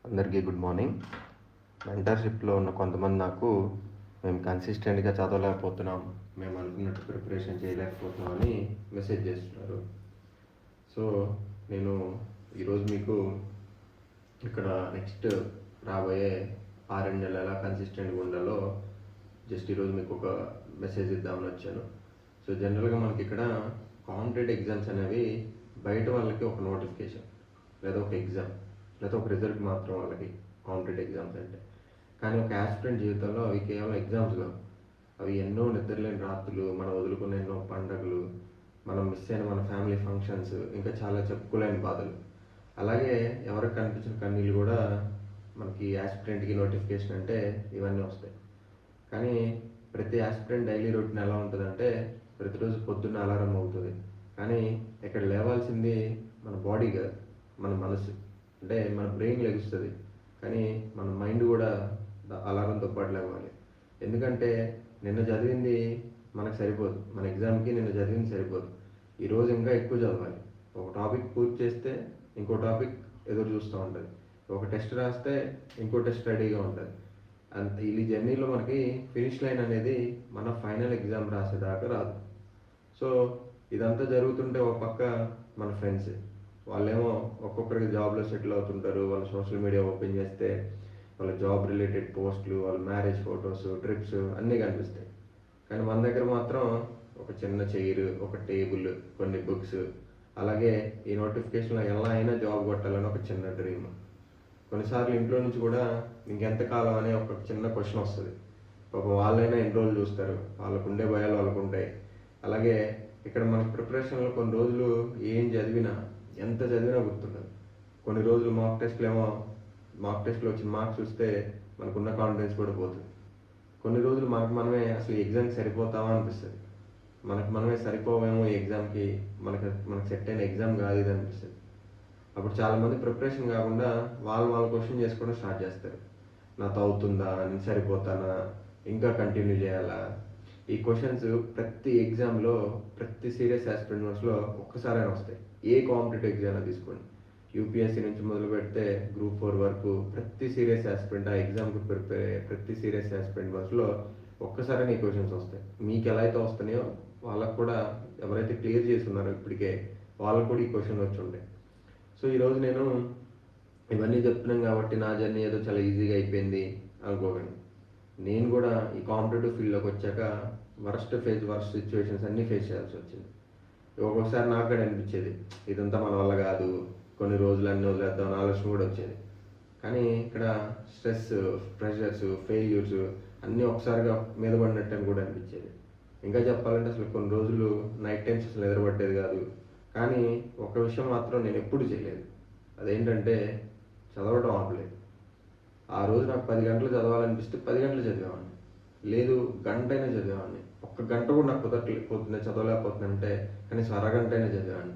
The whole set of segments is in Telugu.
అందరికీ గుడ్ మార్నింగ్. మెంటర్షిప్లో ఉన్న కొంతమంది మేము కన్సిస్టెంట్గా చదవలేకపోతున్నాం, మేము అనుకున్నట్టు ప్రిపరేషన్ చేయలేకపోతున్నాం అని మెసేజ్ చేస్తున్నారు. సో నేను ఈరోజు మీకు ఇక్కడ నెక్స్ట్ రాబోయే 6 నెలలు ఎలా కన్సిస్టెంట్గా ఉండాలో ఈరోజు మీకు ఒక మెసేజ్ ఇద్దామని వచ్చాను. సో జనరల్గా మనకి ఇక్కడ కాంపిటేటివ్ ఎగ్జామ్స్ అనేవి బయట వాళ్ళకి ఒక నోటిఫికేషన్ లేదా ఒక ఎగ్జామ్ లేదా ఒక రిజల్ట్ మాత్రం వాళ్ళకి కాంపిటేటివ్ ఎగ్జామ్స్ అంటే. కానీ ఒక యాస్పిరెంట్ జీవితంలో అవి కేవలం ఎగ్జామ్స్ కావు. అవి ఎన్నో నిద్రలేని రాత్రులు, మనం వదులుకున్న ఎన్నో పండుగలు, మనం మిస్ అయిన మన ఫ్యామిలీ ఫంక్షన్స్, ఇంకా చాలా చెప్పుకోలేని బాధలు. అలాగే ఎవరికి కనిపించిన కన్నీళ్ళు కూడా మనకి యాస్పిరెంట్కి నోటిఫికేషన్ అంటే ఇవన్నీ వస్తాయి. కానీ ప్రతి యాస్పిరెంట్ డైలీ రొటీన్ ఎలా ఉంటుందంటే ప్రతిరోజు పొద్దున్న అలారం అవుతుంది, కానీ ఇక్కడ లేవాల్సింది మన బాడీ కాదు, మన మనసు. అంటే మన బ్రెయిన్ లెగుస్తుంది, కానీ మన మైండ్ కూడా అలారంతో పాటు లేవాలి. ఎందుకంటే నిన్న చదివింది మనకు సరిపోదు, మన ఎగ్జామ్కి నిన్న చదివింది సరిపోదు. ఈరోజు ఇంకా ఎక్కువ చదవాలి. ఒక టాపిక్ పూర్తి చేస్తే ఇంకో టాపిక్ ఎదురు చూస్తూ ఉంటుంది, ఒక టెస్ట్ రాస్తే ఇంకో టెస్ట్ రెడీగా ఉంటుంది. అంత ఈ జర్నీలో మనకి ఫినిష్ లైన్ అనేది మన ఫైనల్ ఎగ్జామ్ రాసేదాకా రాదు. సో ఇదంతా జరుగుతుంటే ఒక పక్క మన ఫ్రెండ్స్, వాళ్ళేమో ఒక్కొక్కరికి జాబ్లో సెటిల్ అవుతుంటారు. వాళ్ళు సోషల్ మీడియా ఓపెన్ చేస్తే వాళ్ళ జాబ్ రిలేటెడ్ పోస్టులు, వాళ్ళ మ్యారేజ్ ఫొటోస్, ట్రిప్స్ అన్నీ కనిపిస్తాయి. కానీ మన దగ్గర మాత్రం ఒక చిన్న చైర్, ఒక టేబుల్, కొన్ని బుక్స్, అలాగే ఈ నోటిఫికేషన్లో ఎలా అయినా జాబ్ కొట్టాలని ఒక చిన్న డ్రీమ్. కొన్నిసార్లు ఇంట్లో నుంచి కూడా ఇంకెంతకాలం అనే ఒక చిన్న క్వశ్చన్ వస్తుంది. పాపం వాళ్ళైనా ఎన్ని రోజులు చూస్తారు, వాళ్ళకు ఉండే భయాలు వాళ్ళకు ఉంటాయి. అలాగే ఇక్కడ మనకి ప్రిపరేషన్లో కొన్ని రోజులు ఏం చదివినా, ఎంత చదివినా గుర్తుండదు. కొన్ని రోజులు మాక్ టెస్ట్లో వచ్చిన మార్క్స్ చూస్తే మనకున్న కాన్ఫిడెన్స్ కూడా పోతుంది. కొన్ని రోజులు మనమే అసలు ఎగ్జామ్కి సరిపోతామా అనిపిస్తుంది. మనమే సరిపోవేమో ఈ ఎగ్జామ్కి, మనకు సెట్ అయిన ఎగ్జామ్ కాదు ఇది అనిపిస్తుంది. అప్పుడు చాలామంది ప్రిపరేషన్ కాకుండా వాళ్ళు క్వశ్చన్ చేసుకోవడం స్టార్ట్ చేస్తారు. నాతో అవుతుందా, నేను సరిపోతానా, ఇంకా కంటిన్యూ చేయాలా? ఈ క్వశ్చన్స్ ప్రతి ఎగ్జామ్లో, ప్రతి సీరియస్ ఆస్పిరెంట్స్లో ఒక్కసారైనా వస్తాయి. ఏ కాంపిటేటివ్ ఎగ్జామ్ తీసుకోండి, యూపీఎస్సీ నుంచి మొదలు పెడితే గ్రూప్ 4 వరకు ప్రతి సీరియస్ ఆస్పిరెంట్ ఆ ఎగ్జామ్కి ప్రిపేర్ అయ్యే ప్రతి సీరియస్ ఆస్పిరెంట్ బస్లో ఒక్కసారైనా ఈ క్వశ్చన్స్ వస్తాయి. మీకు ఎలా అయితే వస్తున్నాయో వాళ్ళకు కూడా, ఎవరైతే క్లియర్ చేస్తున్నారో ఇప్పటికే, వాళ్ళకు కూడా ఈ క్వశ్చన్ వచ్చి ఉంటాయి. సో ఈరోజు నేను ఇవన్నీ చెప్తున్నాను కాబట్టి నా జర్నీ ఏదో చాలా ఈజీగా అయిపోయింది అనుకోకండి. నేను కూడా ఈ కాంపిటేటివ్ ఫీల్డ్లోకి వచ్చాక వర్స్ట్ సిచ్యువేషన్స్ అన్నీ ఫేస్ చేయాల్సి వచ్చింది. ఒక్కొక్కసారి నాకు కూడా అనిపించేది ఇదంతా మన వల్ల కాదు, కొన్ని రోజులు అన్నీ వదిలేద్దాం అనే ఆలోచన కూడా వచ్చేది. కానీ ఇక్కడ స్ట్రెస్, ప్రెషర్స్, ఫెయిల్యూర్స్ అన్నీ ఒకసారిగా మీద పడినట్టు అని కూడా అనిపించేది. ఇంకా చెప్పాలంటే అసలు కొన్ని రోజులు నైట్ టైమ్స్ అసలు ఎదురపట్టేది కాదు. కానీ ఒక విషయం మాత్రం నేను ఎప్పుడు చేయలేదు, అదేంటంటే చదవటం ఆపలేదు. ఆ రోజు నాకు 10 గంటలు చదవాలనిపిస్తే 10 గంటలు చదివేవాడిని, లేదు గంటైనా చదివేవాడిని. ఒక్క గంట కూడా నాకు కుదరలేకపోతుంది, చదవలేకపోతుందంటే కనీసం అరగంట అయినా చదివేవాడిని.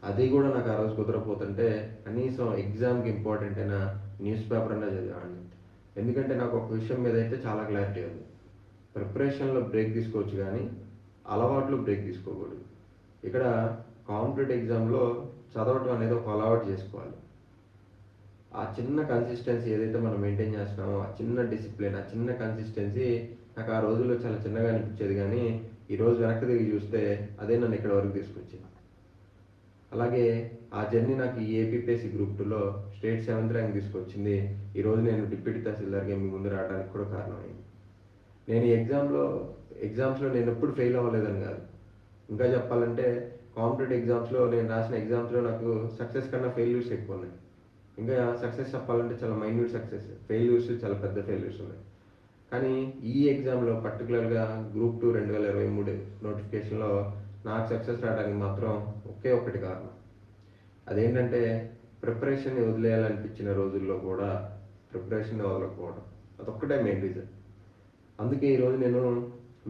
అది కూడా నాకు ఆ రోజు కుదరకపోతుంటే కనీసం ఎగ్జామ్కి ఇంపార్టెంట్ అయినా న్యూస్ పేపర్ అయినా చదివేవాడిని. ఎందుకంటే నాకు ఒక విషయం మీద అయితే చాలా క్లారిటీ ఉంది, ప్రిపరేషన్లో బ్రేక్ తీసుకోవచ్చు కానీ అలవాట్లు బ్రేక్ తీసుకోకూడదు. ఇక్కడ కాంపిటేటివ్ ఎగ్జామ్లో చదవటం అనేది ఒక అలవాటు చేసుకోవాలి. ఆ చిన్న కన్సిస్టెన్సీ ఏదైతే మనం మెయింటైన్ చేస్తున్నామో, ఆ చిన్న డిసిప్లిన్, ఆ చిన్న కన్సిస్టెన్సీ నాకు ఆ రోజుల్లో చాలా చిన్నగా అనిపించేది. కానీ ఈరోజు వెనక్కి తిరిగి చూస్తే అదే నన్ను ఇక్కడ వరకు తీసుకొచ్చింది. అలాగే ఆ జర్నీ నాకు ఈ ఏపీపీఎస్సీ గ్రూప్ 2లో స్టేట్ 7th ర్యాంక్ తీసుకొచ్చింది. ఈరోజు నేను డిప్యూటీ తహసీల్దార్గా మీ ముందు రావడానికి కూడా కారణమైంది. నేను ఈ ఎగ్జామ్స్లో నేను ఎప్పుడు ఫెయిల్ అవ్వలేదని కాదు, ఇంకా చెప్పాలంటే కాంపిటేటివ్ ఎగ్జామ్స్లో నేను రాసిన ఎగ్జామ్స్లో నాకు సక్సెస్ కన్నా ఫెయిల్యూర్స్ ఎక్కువ ఉన్నాయి. ఇంకా సక్సెస్ చెప్పాలంటే చాలా మైన్యూట్ సక్సెస్, ఫెయిల్యూర్స్ చాలా పెద్ద ఫెయిల్యూర్స్ ఉన్నాయి. కానీ ఈ ఎగ్జామ్లో పర్టికులర్గా గ్రూప్ 2 2023 నోటిఫికేషన్లో నాకు సక్సెస్ రావడానికి మాత్రం ఒకే ఒకటి కారణం. అదేంటంటే ప్రిపరేషన్ని వదిలేయాలనిపించిన రోజుల్లో కూడా ప్రిపరేషన్ని వదలకపోవడం, అదొక్కటే మెయిన్ రీజన్. అందుకే ఈరోజు నేను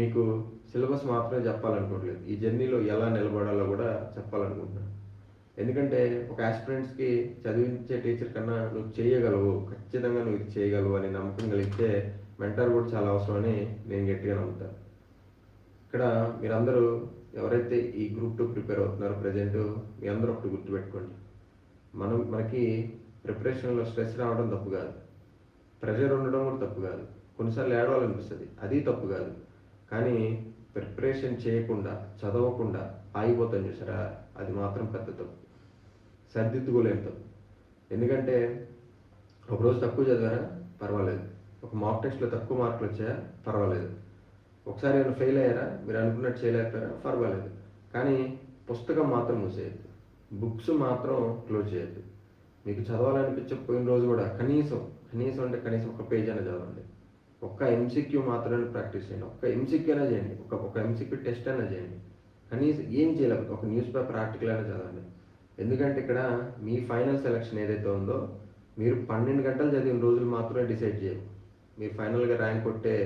మీకు సిలబస్ మాత్రమే చెప్పాలనుకోవట్లేదు, ఈ జర్నీలో ఎలా నిలబడాలో కూడా చెప్పాలనుకుంటున్నాను. ఎందుకంటే ఒక ఆస్పిరెంట్స్కి చదివించే టీచర్ కన్నా నువ్వు చేయగలవు, ఖచ్చితంగా నువ్వు ఇది చేయగలవు అని నమ్మకం కలిగితే మెంటర్ కూడా చాలా అవసరం అని నేను గట్టిగా నమ్ముతాను. ఇక్కడ మీరందరూ ఎవరైతే ఈ గ్రూప్ 2 ప్రిపేర్ అవుతున్నారో ప్రజెంట్, మీ అందరూ ఒకటి గుర్తుపెట్టుకోండి, మనకి ప్రిపరేషన్లో స్ట్రెస్ రావడం తప్పు కాదు, ప్రెషర్ ఉండడం కూడా తప్పు కాదు, కొన్నిసార్లు ఏడవాలనిపిస్తుంది, అది తప్పు కాదు. కానీ ప్రిపరేషన్ చేయకుండా చదవకుండా ఆగిపోతాం చూసారా, అది మాత్రం పెద్ద తప్పు, సరిదిద్దుకోలేని తప్పు. ఎందుకంటే ఒకరోజు తక్కువ చదివారా పర్వాలేదు, ఒక మాక్ టెస్ట్లో తక్కువ మార్కులు వచ్చాయా పర్వాలేదు, ఒకసారి ఏమైనా ఫెయిల్ అయ్యారా, మీరు అనుకున్నట్టు చేయలేకపోయారా పర్వాలేదు. కానీ పుస్తకం మాత్రం మూసేయద్దు, బుక్స్ మాత్రం క్లోజ్ చేయొద్దు. మీకు చదవాలనిపించకపోయిన రోజు కూడా కనీసం ఒక పేజ్ అయినా చదవండి, ఒక్క ఎంసీక్యూ మాత్రమే ప్రాక్టీస్ చేయండి, ఒక్క ఎంసీక్యూ అయినా చేయండి, ఒక ఎంసీక్యూ టెస్ట్ అయినా చేయండి, కనీసం ఏం చేయలేకపోతే ఒక న్యూస్ పేపర్ ఆర్టికల్ అయినా చదవండి. ఎందుకంటే ఇక్కడ మీ ఫైనల్ సెలక్షన్ ఏదైతే ఉందో మీరు 12 గంటలు చదివిన రోజులు మాత్రమే డిసైడ్ చేయరు. మీరు ఫైనల్గా ర్యాంక్ కొట్టే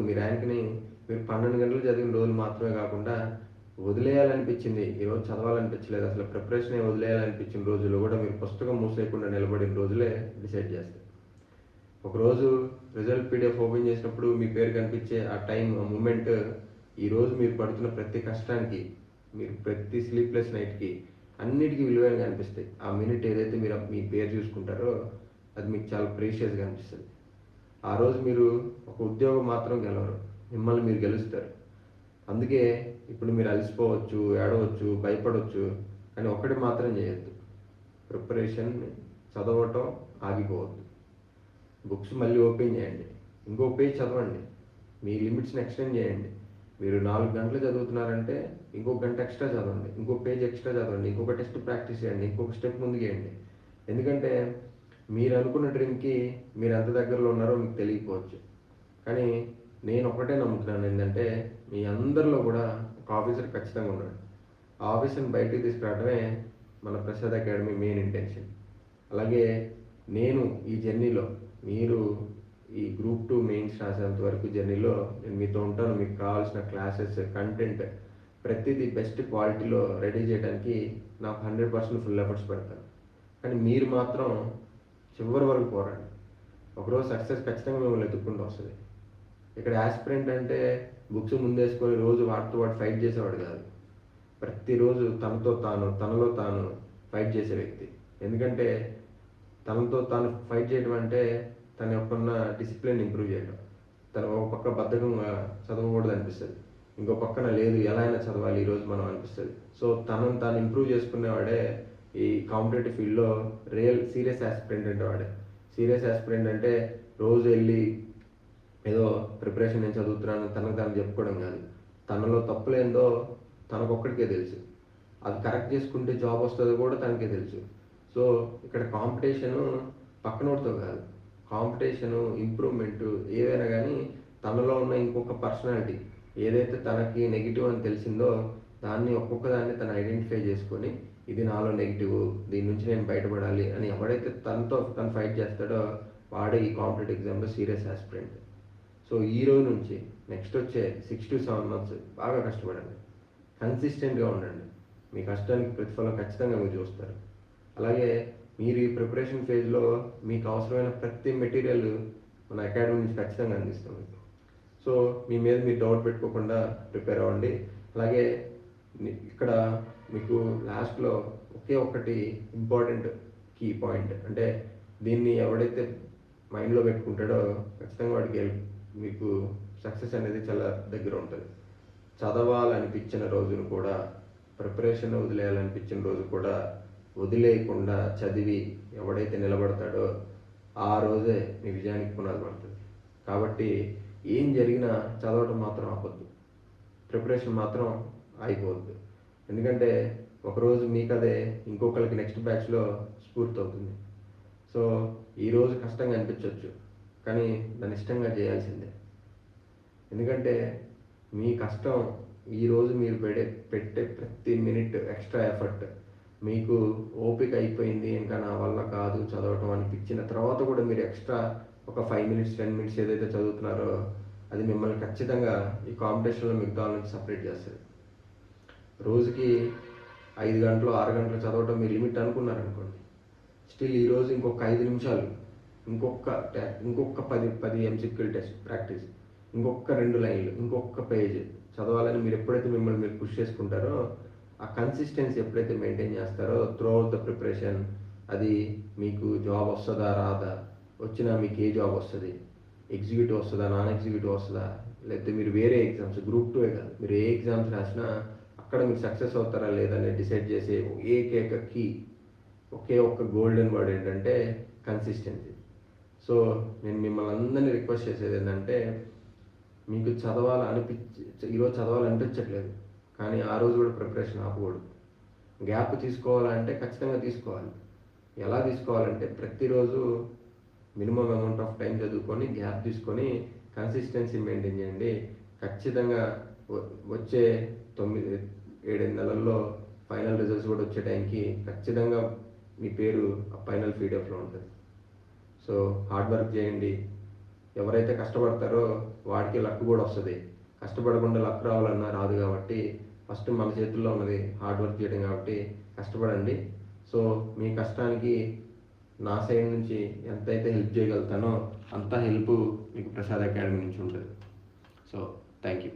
మీ ర్యాంక్ని మీరు 12 గంటలు చదివిన రోజులు మాత్రమే కాకుండా వదిలేయాలనిపించింది, ఈరోజు చదవాలనిపించలేదు, అసలు ప్రిపరేషన్ వదిలేయాలనిపించిన రోజులు కూడా మీరు పుస్తకం మూసేయకుండా నిలబడిన రోజులే డిసైడ్ చేస్తారు. ఒకరోజు రిజల్ట్ పీడిఎఫ్ ఓపెన్ చేసినప్పుడు మీ పేరు కనిపించే ఆ టైం, ఆ మూమెంట్ ఈరోజు మీరు పడుతున్న ప్రతి కష్టానికి, మీరు ప్రతి స్లీప్లెస్ నైట్కి అన్నిటికీ విలువైనగా అనిపిస్తాయి. ఆ మినిట్ ఏదైతే మీరు మీ పేరు చూసుకుంటారో అది మీకు చాలా ప్రీషియస్గా అనిపిస్తుంది. ఆ రోజు మీరు ఒక ఉద్యోగం మాత్రం గెలవరు, మిమ్మల్ని మీరు గెలుస్తారు. అందుకే ఇప్పుడు మీరు అలసిపోవచ్చు, ఏడవచ్చు, భయపడవచ్చు, కానీ ఒక్కటి మాత్రం చేయొద్దు, ప్రిపరేషన్ చదవటం ఆగిపోవద్దు. బుక్స్ మళ్ళీ ఓపెన్ చేయండి, ఇంకో పేజ్ చదవండి, మీ లిమిట్స్ని ఎక్స్టెండ్ చేయండి. మీరు 4 గంటలు చదువుతున్నారంటే ఇంకొక గంట ఎక్స్ట్రా చదవండి, ఇంకో పేజ్ ఎక్స్ట్రా చదవండి, ఇంకొక టెస్ట్ ప్రాక్టీస్ చేయండి, ఇంకొక స్టెప్ ముందుకు వేయండి. ఎందుకంటే మీరు అనుకున్న డ్రీమ్కి మీరు ఎంత దగ్గరలో ఉన్నారో మీకు తెలియకపోవచ్చు. కానీ నేను ఒకటే నమ్ముతున్నాను, ఏంటంటే మీ అందరిలో కూడా ఒక ఆఫీసర్ ఖచ్చితంగా ఉన్నాడు. ఆ ఆఫీసర్ని బయటికి తీసుకురావడమే మన ప్రసాద్ అకాడమీ మెయిన్ ఇంటెన్షన్. అలాగే నేను ఈ జర్నీలో, మీరు ఈ గ్రూప్ 2 మెయిన్స్ రాసేంత వరకు జర్నీలో నేను మీతో ఉంటాను. మీకు కావాల్సిన క్లాసెస్, కంటెంట్ ప్రతిదీ బెస్ట్ క్వాలిటీలో రెడీ చేయడానికి నాకు 100% ఫుల్ ఎఫర్ట్స్ పెడతాను. కానీ మీరు మాత్రం చివరి వరకు పోరాడండి, ఒకరోజు సక్సెస్ ఖచ్చితంగా మిమ్మల్ని ఎదుర్కొంటూ వస్తుంది. ఇక్కడ యాస్పిరెంట్ అంటే బుక్స్ ముందేసుకొని రోజు వాటితో ఫైట్ చేసేవాడు కాదు, ప్రతిరోజు తనలో తాను ఫైట్ చేసే వ్యక్తి. ఎందుకంటే తనతో తాను ఫైట్ చేయడం అంటే తన యొక్క డిసిప్లిన్ ఇంప్రూవ్ చేయడం. తను ఒక పక్క బద్ధకంగా చదవకూడదు అనిపిస్తుంది, ఇంకో పక్కన లేదు ఎలా అయినా చదవాలి ఈరోజు మనం అనిపిస్తుంది. సో తనను తాను ఇంప్రూవ్ చేసుకునేవాడే ఈ కాంపిటేటివ్ ఫీల్డ్లో సీరియస్ యాస్పిరెంట్ అంటే వాడే. సీరియస్ యాస్పిరెంట్ అంటే రోజు వెళ్ళి ఏదో ప్రిపరేషన్ నేను చదువుతున్నాను తనకు తాను చెప్పుకోవడం కాదు, తనలో తప్పులేందో తనకొక్కడికే తెలుసు, అది కరెక్ట్ చేసుకుంటే జాబ్ వస్తుందో కూడా తనకే తెలుసు. సో ఇక్కడ కాంపిటీషను పక్కనోడితో కాదు, కాంపిటీషను ఇంప్రూవ్మెంటు ఏదైనా కానీ తనలో ఉన్న ఇంకొక పర్సనాలిటీ ఏదైతే తనకి నెగిటివ్ అని తెలిసిందో దాన్ని ఒక్కొక్క దాన్ని తను ఐడెంటిఫై చేసుకొని ఇది నాలో నెగిటివ్, దీని నుంచి నేను బయటపడాలి అని ఎవడైతే తనతో తను ఫైట్ చేస్తాడో వాడే ఈ కాంపిటేటివ్ ఎగ్జామ్లో సీరియస్ ఆస్పిరెంట్. సో ఈ రోజు నుంచి నెక్స్ట్ వచ్చే 6 to 7 months బాగా కష్టపడండి, కన్సిస్టెంట్గా ఉండండి, మీ కష్టానికి ప్రతిఫలం ఖచ్చితంగా మీరు చూస్తారు. అలాగే మీరు ఈ ప్రిపరేషన్ ఫేజ్లో మీకు అవసరమైన ప్రతి మెటీరియల్ మన అకాడమీ నుంచి ఖచ్చితంగా అందిస్తాం మీకు. సో మీ మీద మీరు డౌట్ పెట్టుకోకుండా ప్రిపేర్ అవ్వండి. అలాగే ఇక్కడ మీకు లాస్ట్లో ఒక్కటి ఇంపార్టెంట్ కీ పాయింట్, అంటే దీన్ని ఎవడైతే మైండ్లో పెట్టుకుంటాడో ఖచ్చితంగా వాడికి మీకు సక్సెస్ అనేది చాలా దగ్గర ఉంటుంది. చదవాలనిపించిన రోజును కూడా, ప్రిపరేషన్ వదిలేయాలనిపించిన రోజు కూడా వదిలేయకుండా చదివి ఎవడైతే నిలబడతాడో ఆ రోజే మీ విజయానికి పునాది పడుతుంది. కాబట్టి ఏం జరిగినా చదవటం మాత్రం ఆపొద్దు, ప్రిపరేషన్ మాత్రం ఆగిపోవద్దు. ఎందుకంటే ఒకరోజు మీకు అదే ఇంకొకరికి నెక్స్ట్ బ్యాచ్లో స్ఫూర్తి అవుతుంది. సో ఈరోజు కష్టంగా అనిపించవచ్చు, కానీ దాన్ని ఇష్టంగా చేయాల్సిందే. ఎందుకంటే మీ కష్టం ఈరోజు మీరు పెట్టే ప్రతి మినిట్ ఎక్స్ట్రా ఎఫర్ట్, మీకు ఓపిక అయిపోయింది ఇంకా నా వల్ల కాదు చదవటం అనిపించిన తర్వాత కూడా మీరు ఎక్స్ట్రా ఒక 5 minutes 10 minutes ఏదైతే చదువుతున్నారో అది మిమ్మల్ని ఖచ్చితంగా ఈ కాంపిటీషన్లో మిగతా నుంచి సపరేట్ చేస్తుంది. రోజుకి 5 గంటలు 6 గంటలు చదవటం మీరు లిమిట్ అనుకున్నారనుకోండి, స్టిల్ ఈరోజు ఇంకొక 5 నిమిషాలు, ఇంకొక 10 MCQ టెస్ట్ ప్రాక్టీస్, ఇంకొక 2 లైన్లు, ఇంకొక పేజ్ చదవాలని మీరు ఎప్పుడైతే మిమ్మల్ని మీరు పుష్ చేసుకుంటారో, ఆ కన్సిస్టెన్సీ ఎప్పుడైతే మెయింటైన్ చేస్తారో త్రూ అవుట్ ద ప్రిపరేషన్, అది మీకు జాబ్ వస్తుందా రాదా, వచ్చినా మీకు ఏ జాబ్ వస్తుంది, ఎగ్జిక్యూటివ్ వస్తుందా నాన్ ఎగ్జిక్యూటివ్ వస్తుందా, లేకపోతే మీరు వేరే ఎగ్జామ్స్ గ్రూప్ 2 కాదు మీరు ఏ ఎగ్జామ్స్ రాసినా అక్కడ మీరు సక్సెస్ అవుతారా లేదని డిసైడ్ చేసే ఏకైక కీ, ఒకే ఒక్క గోల్డెన్ వర్డ్ ఏంటంటే కన్సిస్టెన్సీ. సో నేను మిమ్మల్ని అందరినీ రిక్వెస్ట్ చేసేది ఏంటంటే, మీకు ఈరోజు చదవాలనిపించట్లేదు కానీ ఆ రోజు కూడా ప్రిపరేషన్ ఆపకూడదు. గ్యాప్ తీసుకోవాలంటే ఖచ్చితంగా తీసుకోవాలి. ఎలా తీసుకోవాలంటే ప్రతిరోజు మినిమం అమౌంట్ ఆఫ్ టైం చదువుకొని గ్యాప్ తీసుకొని కన్సిస్టెన్సీ మెయింటైన్ చేయండి. ఖచ్చితంగా వచ్చే 9-7 నెలల్లో ఫైనల్ రిజల్ట్స్ కూడా వచ్చే టైంకి ఖచ్చితంగా మీ పేరు ఆ ఫైనల్ పీడిఎఫ్లో ఉంటుంది. సో హార్డ్ వర్క్ చేయండి. ఎవరైతే కష్టపడతారో వాడికి లక్ కూడా వస్తుంది. కష్టపడకుండా లక్ రావాలన్నా రాదు. కాబట్టి ఫస్ట్ మన చేతుల్లో ఉన్నది హార్డ్ వర్క్ చేయడం. కాబట్టి కష్టపడండి. సో మీ కష్టానికి నా సైడ్ నుంచి ఎంతైతే హెల్ప్ చేయగలుగుతానో అంత హెల్ప్ మీకు ప్రసాద్ అకాడమీ నుంచి ఉంటుంది. So thank you.